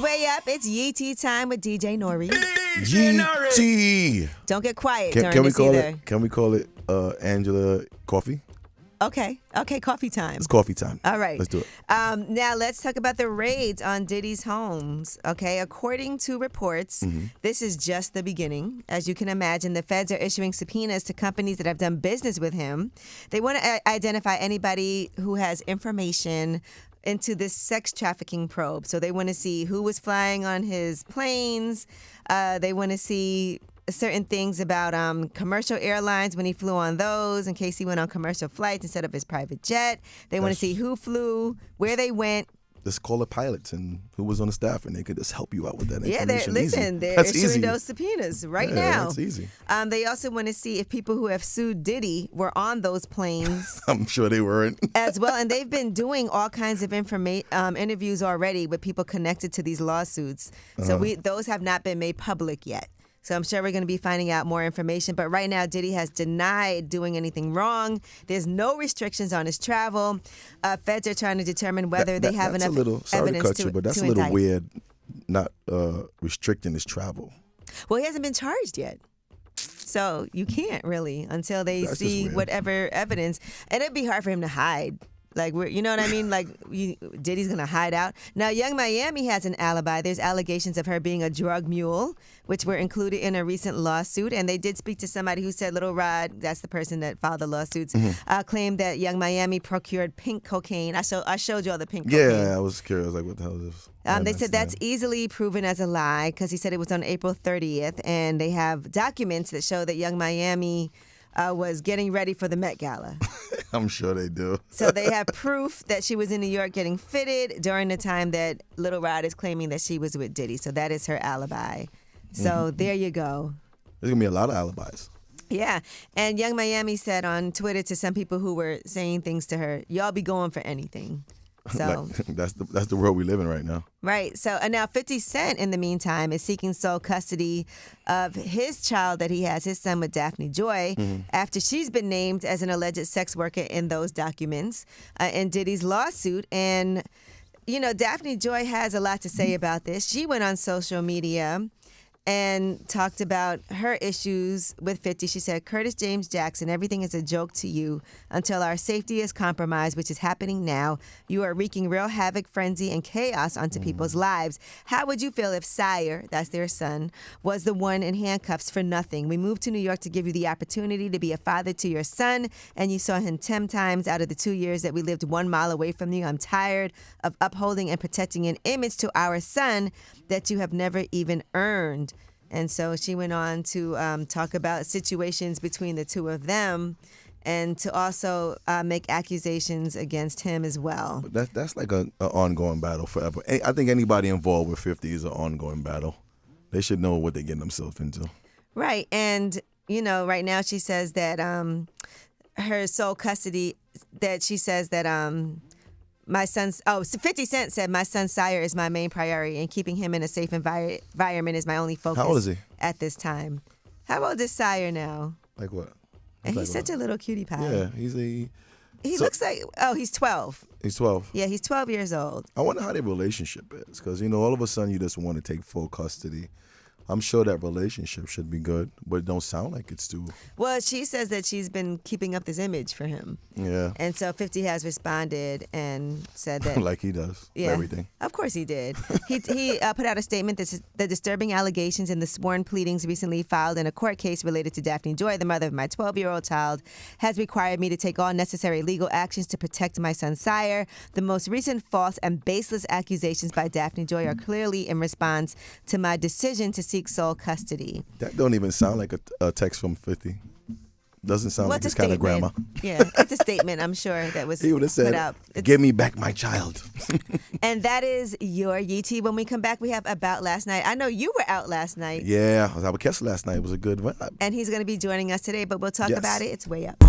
Way Up. It's Yee Tea time with DJ Nori. Yee. Don't get quiet Can during we this call either. it? Can we call it Angela Coffee? Okay, coffee time. It's coffee time. All right. Let's do it. Now let's talk about the raids on Diddy's homes. Okay, according to reports, this is just the beginning. As you can imagine, the feds are issuing subpoenas to companies that have done business with him. They want to identify anybody who has information into this sex trafficking probe. So they want to see who was flying on his planes. They want to see certain things about commercial airlines when he flew on those in case he went on commercial flights instead of his private jet. They want to see who flew, where they went. Just call the pilots and who was on the staff, and they could just help you out with that information. They're that's issuing easy. those subpoenas right now. That's easy. They also want to see if people who have sued Diddy were on those planes. I'm sure they weren't. As well, and they've been doing all kinds of interviews already with people connected to these lawsuits. So those have not been made public yet. So I'm sure we're going to be finding out more information. But right now, Diddy has denied doing anything wrong. There's no restrictions on his travel. Feds are trying to determine whether they have enough evidence sorry to cut you, but that's a little indict. weird, not restricting his travel. Well, he hasn't been charged yet. So you can't really until they see whatever evidence. And it'd be hard for him to hide. Like, you know what I mean? Like, Diddy's going to hide out. Now, Young Miami has an alibi. There's allegations of her being a drug mule, which were included in a recent lawsuit. And they did speak to somebody who said Little Rod, that's the person that filed the lawsuits, claimed that Young Miami procured pink cocaine. I showed you all the pink cocaine. Yeah, I was curious. Like, what the hell is this? They said that's easily proven as a lie because he said it was on April 30th. And they have documents that show that Young Miami was getting ready for the Met Gala. I'm sure they do. So they have proof that she was in New York getting fitted during the time that Little Rod is claiming that she was with Diddy. So that is her alibi. So there you go. There's going to be a lot of alibis. Yeah. And Young Miami said on Twitter to some people who were saying things to her, y'all be going for anything. So that's the world we live in right now. Right. So now 50 Cent, in the meantime, is seeking sole custody of his child that he has, his son with Daphne Joy, after she's been named as an alleged sex worker in those documents in Diddy's lawsuit. And, you know, Daphne Joy has a lot to say about this. She went on social media and talked about her issues with 50. She said, Curtis James Jackson, everything is a joke to you until our safety is compromised, which is happening now. You are wreaking real havoc, frenzy, and chaos onto people's lives. How would you feel if Sire, that's their son, was the one in handcuffs for nothing? We moved to New York to give you the opportunity to be a father to your son, and you saw him 10 times out of the 2 years that we lived 1 mile away from you. I'm tired of upholding and protecting an image to our son that you have never even earned. And so she went on to talk about situations between the two of them and to also make accusations against him as well. But that's like an ongoing battle forever. I think anybody involved with 50 is an ongoing battle. They should know what they're getting themselves into. Right. And, you know, right now she says that her sole custody, that she says that... my son's, 50 Cent said, my son Sire is my main priority and keeping him in a safe environment is my only focus. How old is he? At this time. How old is Sire now? Like what? And he's such a little cutie pie. Yeah, he looks like, he's 12. He's 12. Yeah, he's 12 years old. I wonder how their relationship is because, you know, all of a sudden you just want to take full custody. I'm sure that relationship should be good, but it don't sound like it's too. Well, she says that she's been keeping up this image for him. Yeah. And so 50 has responded and said that. Like he does. Yeah. Everything. Of course he did. He put out a statement that the disturbing allegations in the sworn pleadings recently filed in a court case related to Daphne Joy, the mother of my 12-year-old child, has required me to take all necessary legal actions to protect my son Sire. The most recent false and baseless accusations by Daphne Joy are clearly in response to my decision to seek sole custody. That don't even sound like a text from 50. Doesn't sound like his kind of grandma. Yeah, it's a statement, I'm sure, that was he would have said, put out. Give me back my child. And that is your Yee Tea. When we come back, we have About Last Night. I know you were out last night. Yeah, I was out with Kessler last night. It was a good vibe. And he's going to be joining us today, but we'll talk about it. It's Way Up.